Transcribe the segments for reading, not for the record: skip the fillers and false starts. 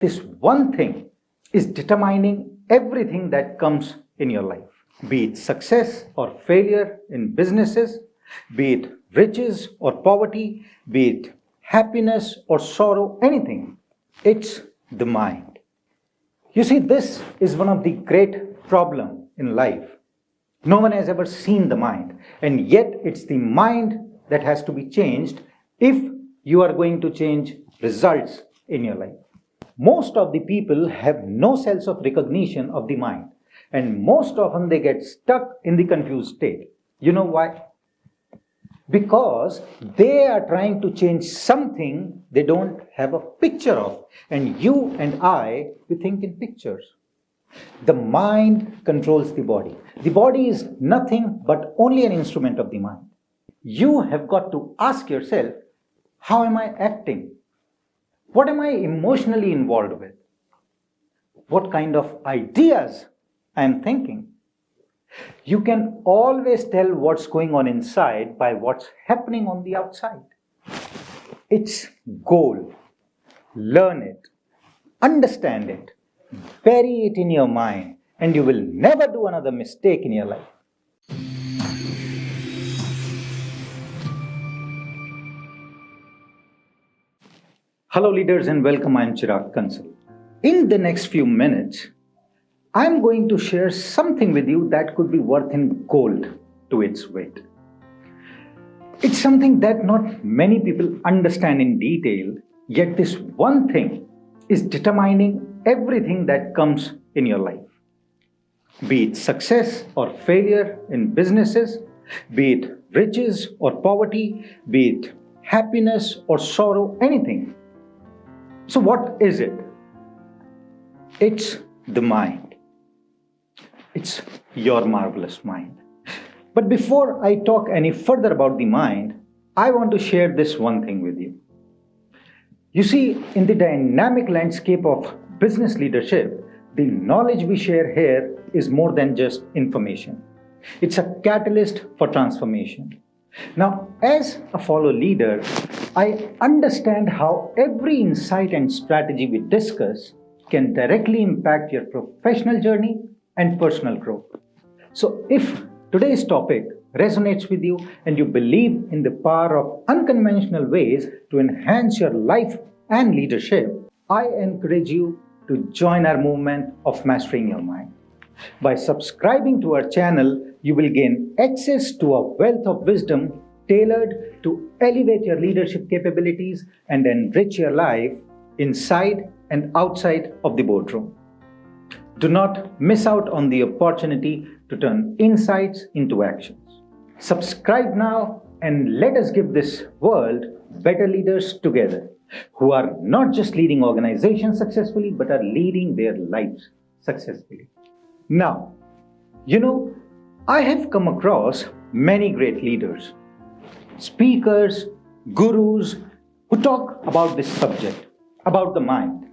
This one thing is determining everything that comes in your life, be it success or failure in businesses, be it riches or poverty, be it happiness or sorrow, anything. It's the mind. You see, this is one of the great problems in life. No one has ever seen the mind, and yet it's the mind that has to be changed if you are going to change results in your life. Most of the people have no sense of recognition of the mind, and most often they get stuck in the confused state. You know why? Because they are trying to change something they don't have a picture of. And you and I, we think in pictures. The mind controls the body. The body is nothing but only an instrument of the mind. You have got to ask yourself, how am I acting? What am I emotionally involved with? What kind of ideas I am thinking? You can always tell what's going on inside by what's happening on the outside. It's goal. Learn it. Understand it. Bury it in your mind, and you will never do another mistake in your life. Hello leaders and welcome, I'm Chirag, Kansal. In the next few minutes, I'm going to share something with you that could be worth in gold to its weight. It's something that not many people understand in detail, yet this one thing is determining everything that comes in your life. Be it success or failure in businesses, be it riches or poverty, be it happiness or sorrow, anything. So what is it? It's the mind. It's your marvelous mind. But before I talk any further about the mind, I want to share this one thing with you. You see, in the dynamic landscape of business leadership, the knowledge we share here is more than just information. It's a catalyst for transformation. Now, as a fellow leader, I understand how every insight and strategy we discuss can directly impact your professional journey and personal growth. So if today's topic resonates with you and you believe in the power of unconventional ways to enhance your life and leadership, I encourage you to join our movement of mastering your mind. By subscribing to our channel, you will gain access to a wealth of wisdom tailored to elevate your leadership capabilities and enrich your life inside and outside of the boardroom. Do not miss out on the opportunity to turn insights into actions. Subscribe now and let us give this world better leaders together who are not just leading organizations successfully but are leading their lives successfully. Now, I have come across many great leaders, speakers, gurus who talk about this subject, about the mind,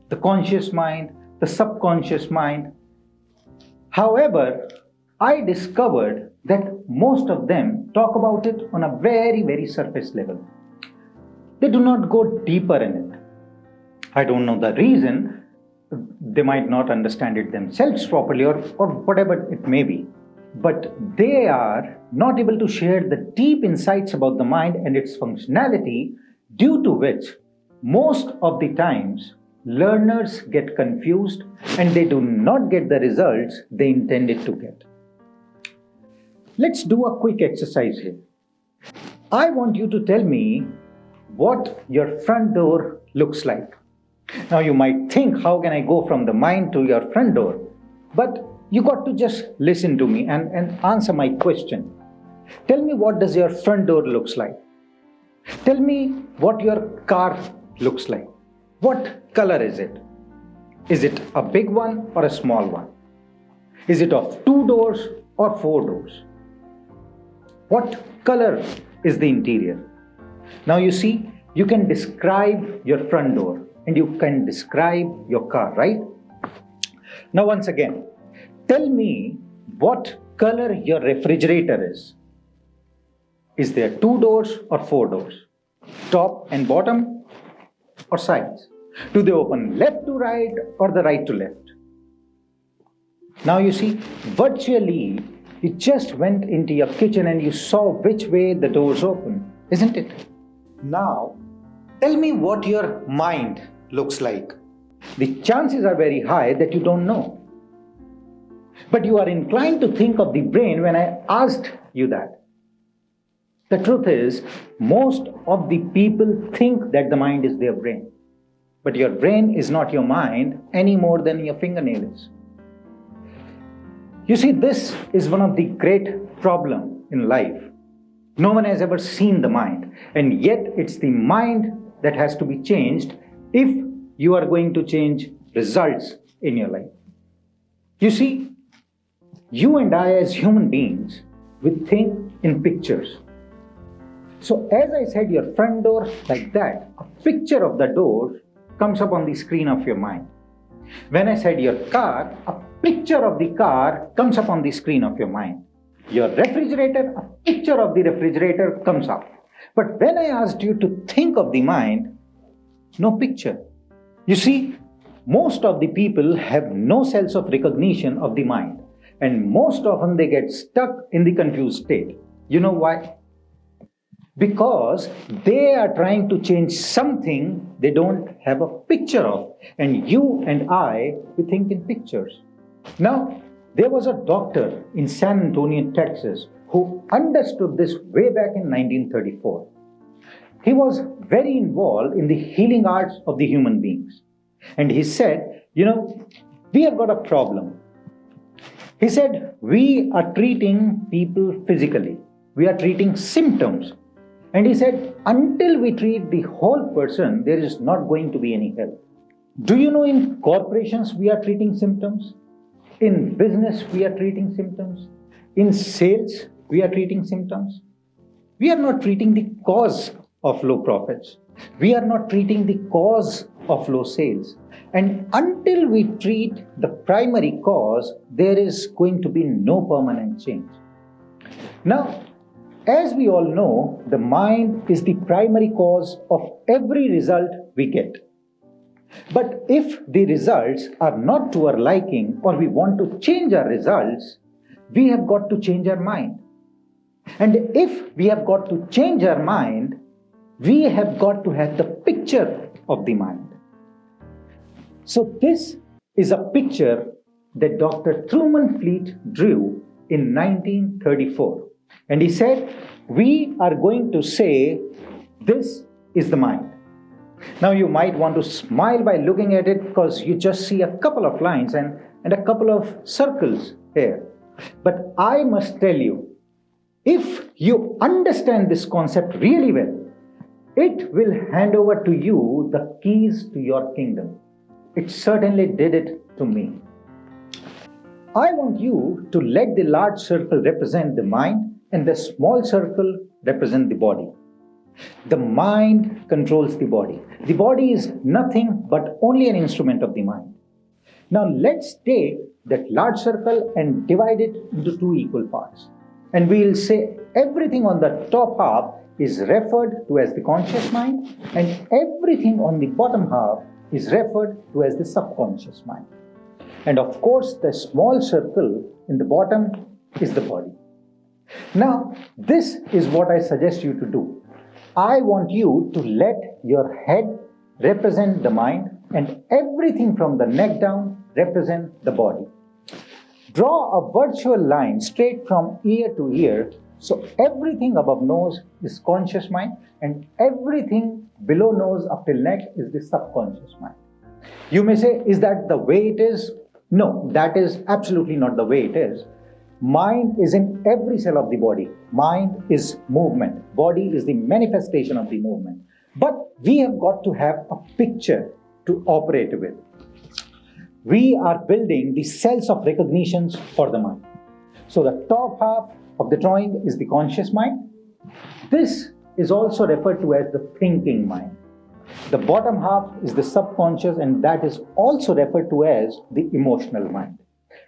the conscious mind, the subconscious mind. However, I discovered that most of them talk about it on a very, very surface level. They do not go deeper in it. I don't know the reason. They might not understand it themselves properly or whatever it may be. But they are not able to share the deep insights about the mind and its functionality, due to which most of the times learners get confused and they do not get the results they intended to get. Let's do a quick exercise here. I want you to tell me what your front door looks like. Now you might think, how can I go from the mind to your front door? But you got to just listen to me and answer my question. Tell me, what does your front door looks like? Tell me what your car looks like. What color is it? Is it a big one or a small one? Is it of 2 doors or 4 doors? What color is the interior? Now you see, you can describe your front door and you can describe your car, right? Now once again, tell me what color your refrigerator is. Is there 2 doors or 4 doors? Top and bottom or sides? Do they open left to right or the right to left? Now you see, virtually, you just went into your kitchen and you saw which way the doors open, isn't it? Now, tell me what your mind looks like. The chances are very high that you don't know. But you are inclined to think of the brain when I asked you that. The truth is, most of the people think that the mind is their brain. But your brain is not your mind any more than your fingernail is. You see, this is one of the great problems in life. No one has ever seen the mind, and yet it's the mind that has to be changed if you are going to change results in your life. You see, you and I as human beings, we think in pictures. So as I said, your front door like that, a picture of the door comes up on the screen of your mind. When I said your car, a picture of the car comes up on the screen of your mind. Your refrigerator, a picture of the refrigerator comes up. But when I asked you to think of the mind, no picture. You see, most of the people have no sense of recognition of the mind. And most often they get stuck in the confused state. You know why? Because they are trying to change something they don't have a picture of. And you and I, we think in pictures. Now, there was a doctor in San Antonio, Texas, who understood this way back in 1934. He was very involved in the healing arts of the human beings. And he said, we have got a problem. He said, we are treating people physically. We are treating symptoms. And he said, until we treat the whole person, there is not going to be any help. Do you know in corporations we are treating symptoms? In business we are treating symptoms. In sales we are treating symptoms. We are not treating the cause of low profits. We are not treating the cause of low sales. And until we treat the primary cause, there is going to be no permanent change. Now, as we all know, the mind is the primary cause of every result we get. But if the results are not to our liking or we want to change our results, we have got to change our mind. And if we have got to change our mind, we have got to have the picture of the mind. So this is a picture that Dr. Truman Fleet drew in 1934. And he said, we are going to say, this is the mind. Now you might want to smile by looking at it because you just see a couple of lines and a couple of circles here. But I must tell you, if you understand this concept really well, it will hand over to you the keys to your kingdom. It certainly did it to me. I want you to let the large circle represent the mind and the small circle represent the body. The mind controls the body. The body is nothing but only an instrument of the mind. Now let's take that large circle and divide it into two equal parts. And we'll say everything on the top half is referred to as the conscious mind and everything on the bottom half is referred to as the subconscious mind. And of course, the small circle in the bottom is the body. Now, this is what I suggest you to do. I want you to let your head represent the mind and everything from the neck down represent the body. Draw a virtual line straight from ear to ear, so everything above nose is conscious mind and everything below nose up till neck is the subconscious mind. You may say, is that the way it is? No, that is absolutely not the way it is. Mind is in every cell of the body. Mind is movement. Body is the manifestation of the movement. But we have got to have a picture to operate with. We are building the cells of recognitions for the mind. So the top half of the drawing is the conscious mind. This is also referred to as the thinking mind. The bottom half is the subconscious, and that is also referred to as the emotional mind.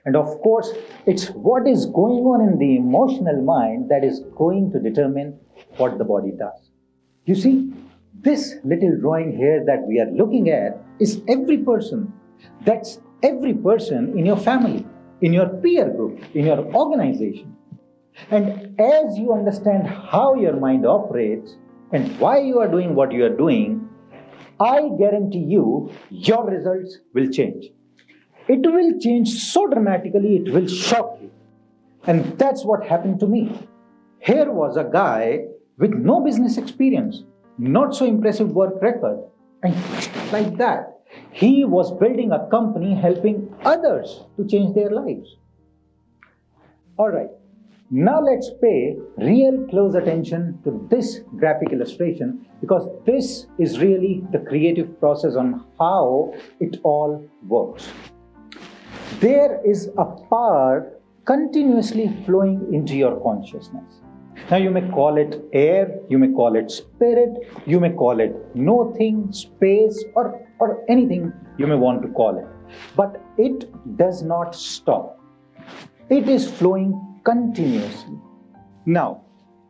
And of course, it's what is going on in the emotional mind that is going to determine what the body does. You see, This little drawing here that we are looking at is every person. That's every person in your family, in your peer group, in your organization. And as you understand how your mind operates and why you are doing what you are doing, I guarantee you your results will change. It will change so dramatically, it will shock you. And that's what happened to me. Here was a guy with no business experience, not so impressive work record, and like that, he was building a company helping others to change their lives. All right, now let's pay real close attention to this graphic illustration because this is really the creative process on how it all works. There is a power continuously flowing into your consciousness. Now you may call it air, you may call it spirit, you may call it nothing, space, or anything you may want to call it. But it does not stop. It is flowing continuously. Now,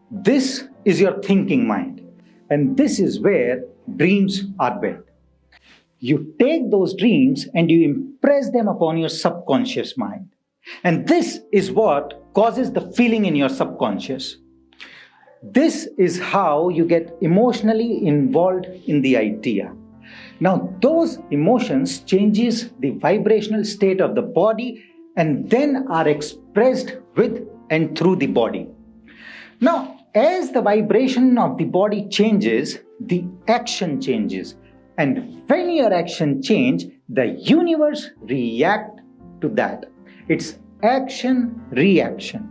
this is your thinking mind, and this is where dreams are built. You take those dreams and you impress them upon your subconscious mind. And this is what causes the feeling in your subconscious. This is how you get emotionally involved in the idea. Now, those emotions changes the vibrational state of the body and then are expressed with and through the body. Now, as the vibration of the body changes, the action changes. And when your action change, the universe react to that. It's action-reaction.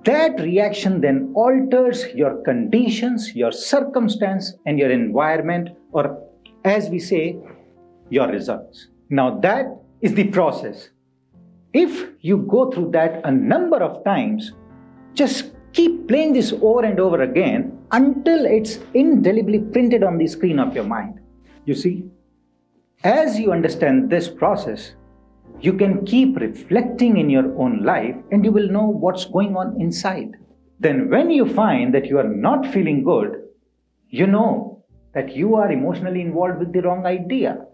That reaction then alters your conditions, your circumstance, and your environment, or as we say, your results. Now that is the process. If you go through that a number of times, just keep playing this over and over again until it's indelibly printed on the screen of your mind. You see, as you understand this process, you can keep reflecting in your own life and you will know what's going on inside. Then when you find that you are not feeling good, you know that you are emotionally involved with the wrong idea.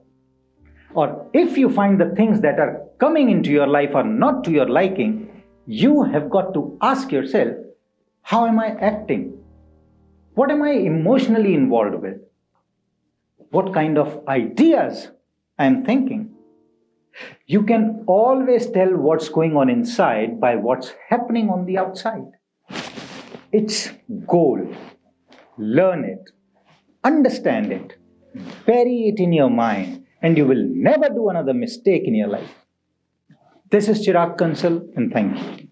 Or if you find the things that are coming into your life are not to your liking, you have got to ask yourself, how am I acting? What am I emotionally involved with? What kind of ideas I am thinking? You can always tell what's going on inside by what's happening on the outside. It's gold. Learn it. Understand it. Bury it in your mind, and you will never do another mistake in your life. This is Chirag Kansal, and thank you.